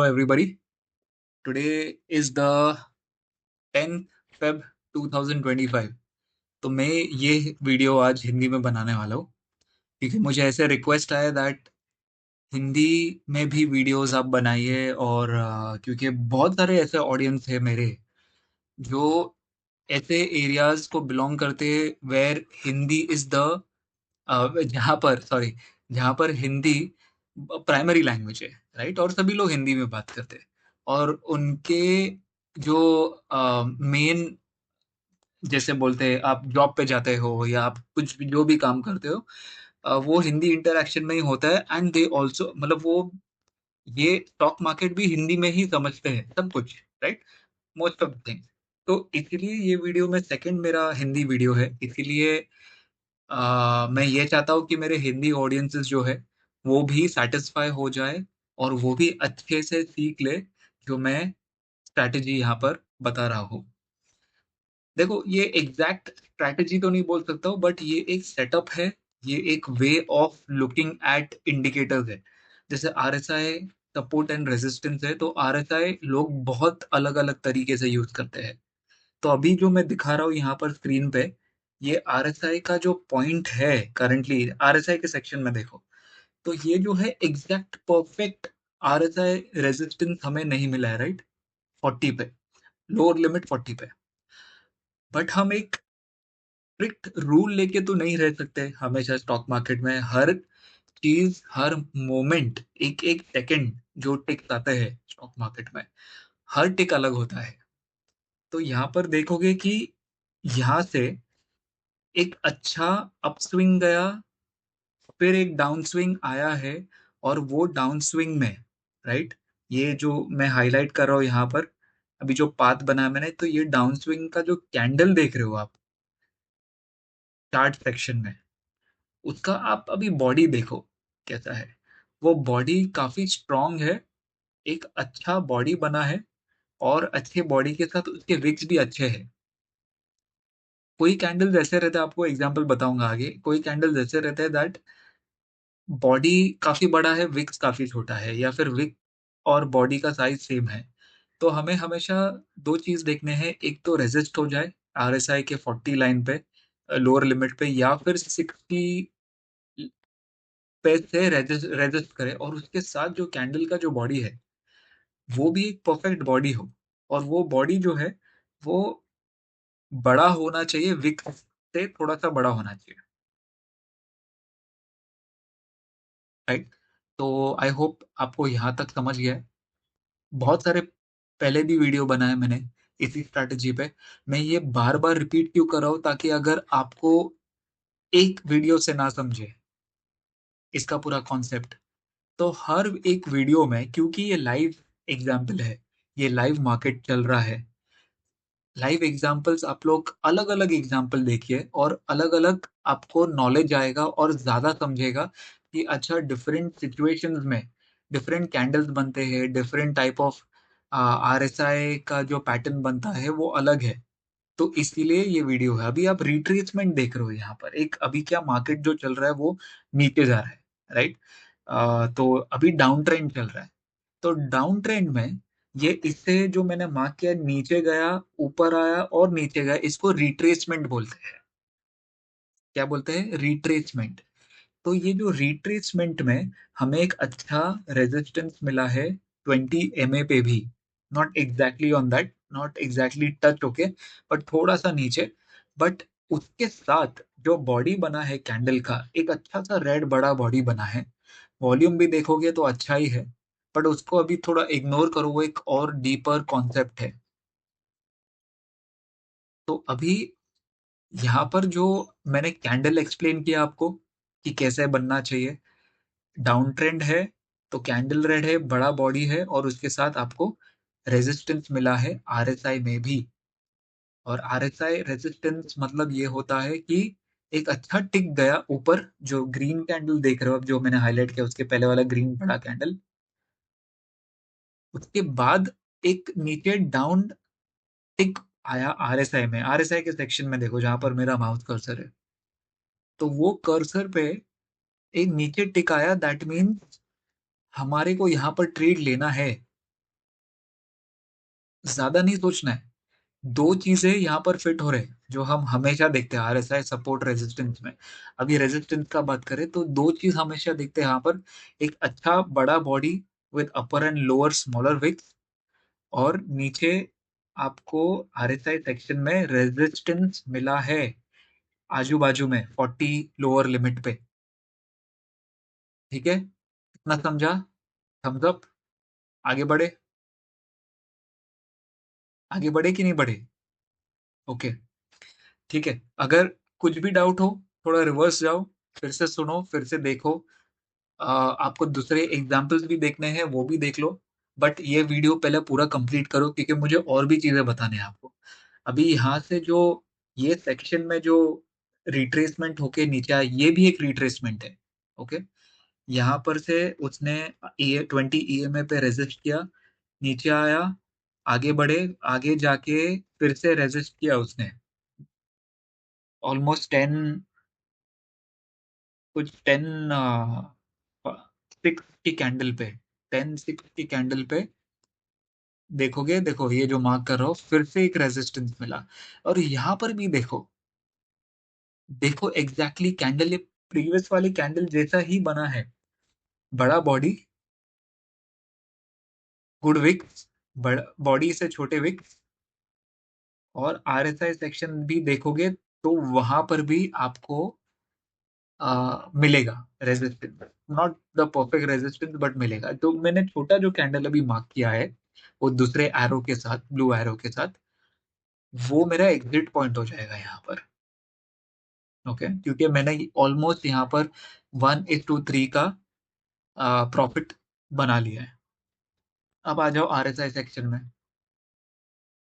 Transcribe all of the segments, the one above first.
everybody. Today is the 10th Feb 2025. तो मैं ये वीडियो आज हिंदी में बनाने वाला हूँ क्योंकि मुझे ऐसे रिक्वेस्ट आया दैट हिंदी में भी वीडियोस आप बनाइए और क्योंकि बहुत सारे ऐसे ऑडियंस है मेरे जो ऐसे एरियाज को बिलोंग करते हैं वेयर हिंदी इज द जहाँ पर हिंदी प्राइमरी लैंग्वेज है, राइट। और सभी लोग हिंदी में बात करते हैं और उनके जो मेन, जैसे बोलते हैं आप जॉब पे जाते हो या आप कुछ भी जो भी काम करते हो, वो हिंदी इंटरेक्शन में ही होता है। एंड दे ऑल्सो मतलब वो ये स्टॉक मार्केट भी हिंदी में ही समझते हैं सब कुछ, राइट, मोस्ट ऑफ थिंग्स। तो इसीलिए ये वीडियो में सेकंड मेरा हिंदी वीडियो है। इसीलिए मैं ये चाहता हूँ कि मेरे हिंदी ऑडियंसेस जो है वो भी सेटिस्फाई हो जाए और वो भी अच्छे से सीख ले जो मैं स्ट्रैटेजी यहाँ पर बता रहा हूँ। देखो, ये एग्जैक्ट स्ट्रैटेजी तो नहीं बोल सकता हूँ, बट ये एक सेटअप है। ये एक way of looking at indicators है। जैसे आरएसआई सपोर्ट एंड रेजिस्टेंस है, तो आरएसआई लोग बहुत अलग अलग तरीके से यूज करते हैं। तो अभी जो मैं दिखा रहा हूँ यहाँ पर स्क्रीन पे, ये आरएसआई का जो पॉइंट है करंटली आरएसआई के सेक्शन में देखो, तो ये जो है एग्जैक्ट परफेक्ट आरएसआई रेजिस्टेंस हमें नहीं मिला है, राइट। 40 पे, लोअर लिमिट 40 पे। बट हम एक स्ट्रिक्ट रूल लेके तो नहीं रह सकते हमेशा। स्टॉक मार्केट में हर चीज, हर मोमेंट, एक एक सेकंड जो टिक आते हैं स्टॉक मार्केट में, हर टिक अलग होता है। तो यहाँ पर देखोगे कि यहाँ से एक अच्छा अपस्विंग गया, फिर एक डाउन स्विंग आया है, और वो डाउन स्विंग में, राइट, ये जो मैं हाईलाइट कर रहा हूँ यहाँ पर, अभी जो पाथ बनाया मैंने, तो ये डाउन स्विंग का जो कैंडल देख रहे हो आप चार्ट सेक्शन में, उसका आप अभी बॉडी देखो कैसा है। वो बॉडी काफी स्ट्रांग है, एक अच्छा बॉडी बना है, और अच्छे बॉडी के साथ उसके विक्स भी अच्छे हैं। कोई कैंडल जैसे रहते हैं, आपको एग्जांपल बताऊंगा आगे, कोई कैंडल जैसे रहते हैं दैट बॉडी काफी बड़ा है, विक्स काफी छोटा है, या फिर विक और बॉडी का साइज सेम है। तो हमें हमेशा दो चीज देखने हैं, एक तो रेजिस्ट हो जाए आरएसआई के 40 लाइन पे, लोअर लिमिट पे, या फिर 60 पे से रेजिस्ट करे, और उसके साथ जो कैंडल का जो बॉडी है वो भी एक परफेक्ट बॉडी हो। और वो बॉडी जो है वो बड़ा होना चाहिए, विक से थोड़ा सा बड़ा होना चाहिए, राइट। तो आई होप आपको यहाँ तक समझ गया है। बहुत सारे पहले भी वीडियो बनाए मैंने इसी स्ट्रैटेजी पे। मैं ये बार बार रिपीट क्यों कर रहा हूँ, ताकि अगर आपको एक वीडियो से ना समझे इसका पूरा कॉन्सेप्ट, तो हर एक वीडियो में, क्योंकि ये लाइव एग्जाम्पल है, ये लाइव मार्केट चल रहा है, लाइव एग्जाम्पल्स आप लोग अलग अलग एग्जाम्पल देखिए और अलग अलग आपको नॉलेज आएगा और ज्यादा समझेगा कि अच्छा डिफरेंट सिचुएशंस में डिफरेंट कैंडल्स बनते हैं, डिफरेंट टाइप ऑफ आरएसआई का जो पैटर्न बनता है वो अलग है। तो इसीलिए ये वीडियो है। अभी आप रिट्रेसमेंट देख रहे हो यहाँ पर, एक अभी क्या मार्केट जो चल रहा है वो नीचे जा रहा है, राइट। तो अभी डाउन ट्रेंड चल रहा है। तो डाउन ट्रेंड में ये इससे जो मैंने मार्क किया, नीचे गया, ऊपर आया और नीचे गया, इसको रिट्रेसमेंट बोलते हैं। क्या बोलते हैं? रिट्रेसमेंट। तो ये जो रिट्रेसमेंट में हमें एक अच्छा रेजिस्टेंस मिला है 20 MA पे भी, not exactly on that, not exactly touch, okay, but थोड़ा सा नीचे। बट उसके साथ जो बॉडी बना है कैंडल का, एक अच्छा सा रेड बड़ा बॉडी बना है। वॉल्यूम भी देखोगे तो अच्छा ही है, बट उसको अभी थोड़ा इग्नोर करो, वो एक और डीपर कॉन्सेप्ट है। तो अभी यहाँ पर जो मैंने कैंडल एक्सप्लेन किया आपको कि कैसे बनना चाहिए, डाउन ट्रेंड है तो कैंडल रेड है, बड़ा बॉडी है, और उसके साथ आपको रेजिस्टेंस मिला है आरएसआई में भी। और आरएसआई रेजिस्टेंस मतलब ये होता है कि एक अच्छा टिक गया ऊपर, जो ग्रीन कैंडल देख रहे हो अब, जो मैंने हाईलाइट किया उसके पहले वाला ग्रीन बड़ा कैंडल, उसके बाद एक नीचे डाउन टिक आया आरएसआई में। आरएसआई के सेक्शन में देखो जहां पर मेरा माउस कर्सर है, तो वो कर्सर पे एक नीचे टिक आया, दैट मीन्स हमारे को यहाँ पर ट्रेड लेना है। ज्यादा नहीं सोचना है। दो चीजें यहाँ पर फिट हो रहे हैं जो हम हमेशा देखते हैं आरएसआई सपोर्ट रेजिस्टेंस में। अभी रेजिस्टेंस का बात करें तो दो चीज हमेशा देखते हैं यहाँ पर। एक अच्छा बड़ा body with upper and lower smaller wicks, और नीचे आपको आरएसआई सेक्शन में रेजिस्टेंस मिला है आजू बाजू में 40 लोअर लिमिट पे। ठीक है, इतना समझा? Thumbs up. आगे बढ़े? आगे बढ़े कि नहीं बढ़े? ओके, ठीक है। अगर कुछ भी डाउट हो, थोड़ा रिवर्स जाओ, फिर से सुनो, फिर से देखो। आपको दूसरे एग्जाम्पल्स भी देखने हैं, वो भी देख लो। बट ये वीडियो पहले पूरा कंप्लीट करो, क्योंकि मुझे और भी चीजें बताने हैं आपको। अभी यहाँ से जो ये सेक्शन में जो रिट्रेसमेंट होके नीचे आया, ये भी एक रिट्रेसमेंट है। ओके, यहाँ पर से उसने 20 EMA पे रेजिस्ट किया, नीचे आया, आगे बढ़े, आगे जाके फिर से रेजिस्ट किया उसने ऑलमोस्ट 10, कुछ 10 6 की कैंडल पे, 10 6 की कैंडल पे देखोगे, देखो ये जो मार्क कर रहा हूँ, फिर से एक रेजिस्टेंस मिला। और यहाँ पर भी देखो, देखो एग्जैक्टली कैंडल ये प्रीवियस वाली कैंडल जैसा ही बना है। बड़ा बॉडी, गुड विक्स, बड़ा बॉडी से छोटे विक्स, और आरएसआई सेक्शन भी देखोगे तो वहां पर भी आपको मिलेगा resistance. Not the perfect resistance, but मिलेगा। तो मैंने छोटा जो कैंडल अभी मार्क किया है, वो दूसरे एरो के साथ, ब्लू एरो के साथ, वो मेरा एग्जिट पॉइंट हो जाएगा यहाँ पर। ओके, क्योंकि मैंने ऑलमोस्ट यहाँ पर 1:3 का प्रॉफिट बना लिया है। अब आ जाओ आरएसआई सेक्शन में।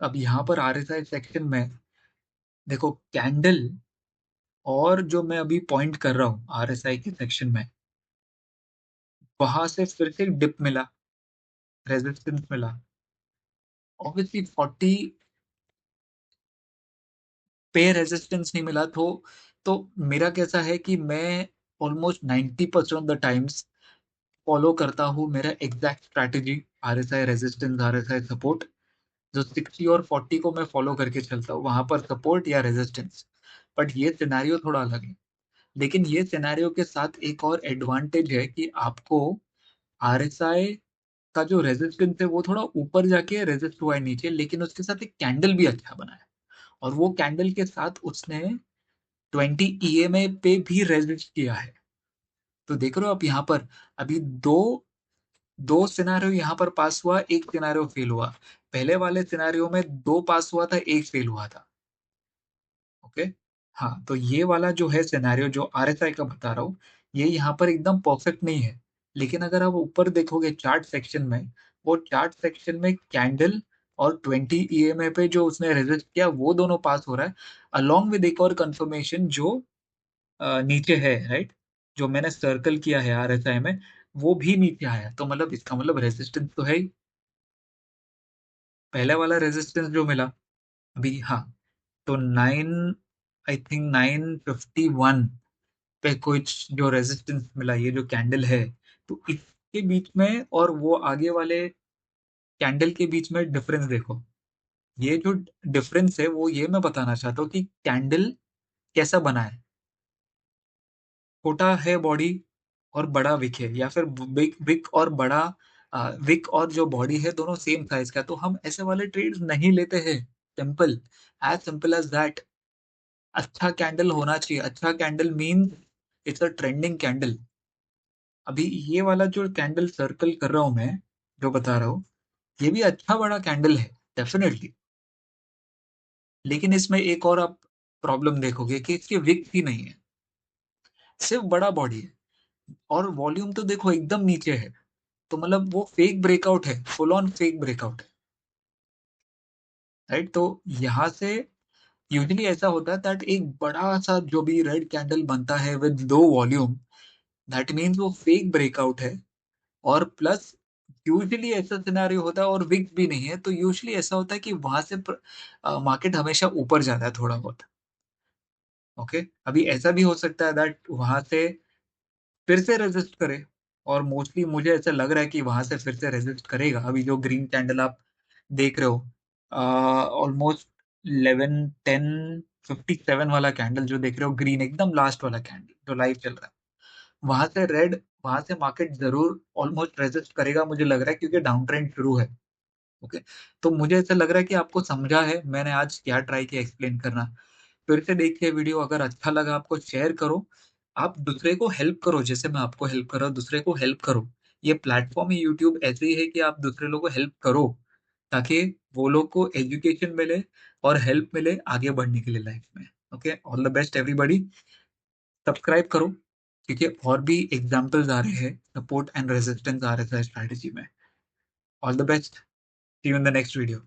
अब यहाँ पर आरएसआई सेक्शन में देखो कैंडल, और जो मैं अभी पॉइंट कर रहा हूँ आरएसआई के सेक्शन में, वहां से फिर से डिप मिला, रेजिस्टेंस मिला। ऑब्वियसली 40 पे रेजिस्टेंस नहीं मिला, तो मेरा कैसा है कि मैं almost 90% of the times follow करता हूँ मेरा exact strategy, RSI resistance, RSI support. जो 60 और 40 को मैं फॉलो करके चलता हूँ, वहां पर सपोर्ट या रेजिस्टेंस। बट ये सिनेरियो थोड़ा अलग है। लेकिन ये सिनेरियो के साथ एक और एडवांटेज है कि आपको आरएसआई का जो रेजिस्टेंस है वो थोड़ा ऊपर जाके रेजिस्ट हुआ है नीचे, लेकिन उसके साथ एक कैंडल भी अच्छा बना है। और वो कैंडल के साथ उसने 20 EMA पे भी रेजिस्ट किया है। तो देख रहे हो आप यहाँ पर, अभी दो दो सिनारियो यहाँ पर पास हुआ, एक सिनारियो फेल हुआ। पहले वाले सिनारियो में दो पास हुआ था, एक फेल हुआ था। ओके, हाँ, तो ये वाला जो है सिनेरियो जो आरएसआई का बता रहा हूँ, ये यहाँ पर एकदम परफेक्ट नहीं है। लेकिन अगर आप ऊपर देखोगे चार्ट सेक्शन में, वो चार्ट सेक्शन में कैंडल और 20 EMA पे जो उसने रेजिस्ट किया, वो दोनों पास हो रहा है, अलॉन्ग विद एक और कंफर्मेशन जो नीचे है, राइट, जो मैंने सर्कल किया है आरएसआई में, वो भी नीचे आया। तो मतलब इसका मतलब रेजिस्टेंस तो है ही, पहले वाला रेजिस्टेंस जो मिला अभी। हाँ, तो 9 पे कुछ जो रेजिस्टेंस मिला, ये जो कैंडल है, तो इसके बीच में और वो आगे वाले कैंडल के बीच में डिफरेंस देखो। ये जो डिफरेंस है वो ये मैं बताना चाहता हूँ कि कैंडल कैसा बना है। छोटा है बॉडी और बड़ा विक है, या फिर विक विक और बड़ा, विक और जो बॉडी है दोनों सेम साइज का, तो हम ऐसे वाले ट्रेड्स नहीं लेते हैं। Simple, as simple as that. अच्छा कैंडल होना चाहिए। अच्छा candle mean it's a trending candle. अभी ये वाला जो कैंडल सर्कल कर रहा हूं मैं, जो बता रहा हूँ, ये भी अच्छा बड़ा कैंडल है, डेफिनेटली। लेकिन इसमें एक और आप प्रॉब्लम देखोगे कि इसकी विक ही नहीं है, सिर्फ बड़ा बॉडी है। और वॉल्यूम तो देखो एकदम नीचे है। तो मतलब वो फेक ब्रेकआउट है, फुल ऑन फेक ब्रेकआउट है, राइट। तो यहाँ से यूजुअली ऐसा होता है दैट एक बड़ा सा जो भी रेड कैंडल बनता है with low volume, that means वो फेक ब्रेकआउट है। और प्लस यूजुअली ऐसा सिनेरियो होता है, और विक्स भी नहीं है, तो यूजुअली ऐसा होता है कि वहां से मार्केट हमेशा ऊपर जाता है थोड़ा बहुत। ओके, अभी ऐसा भी हो सकता है दैट वहां से फिर से रेजिस्ट करे, और मोस्टली मुझे ऐसा लग रहा है कि वहां से फिर से रेजिस्ट करेगा। अभी जो ग्रीन कैंडल आप देख रहे हो, ऑलमोस्ट 11:10:57 वाला कैंडल जो देख रहे हो, ग्रीन एकदम लास्ट वाला कैंडल जो लाइव चल रहा है, वहां से रेड, वहां से मार्केट जरूर ऑलमोस्ट रेजिस्ट करेगा मुझे लग रहा है, क्योंकि डाउन ट्रेंड शुरू है। ओके, तो मुझे ऐसा लग रहा है कि आपको समझा है मैंने आज क्या ट्राई किया एक्सप्लेन करना। फिर से देखिए वीडियो, अगर अच्छा लगा आपको शेयर करो, आप दूसरे को हेल्प करो, जैसे मैं आपको हेल्प कर रहा हूँ दूसरे को हेल्प करो। ये प्लेटफॉर्म ही यूट्यूब ऐसे ही है कि आप दूसरे लोगों को हेल्प करो, ताकि वो लोग को एजुकेशन मिले और हेल्प मिले आगे बढ़ने के लिए लाइफ में। Okay, all the best everybody, subscribe करो, क्योंकि और भी एग्जाम्पल्स आ रहे हैं, सपोर्ट एंड रेजिस्टेंस आ रहे हैं स्ट्रैटेजी में। All the best, see you in the next video.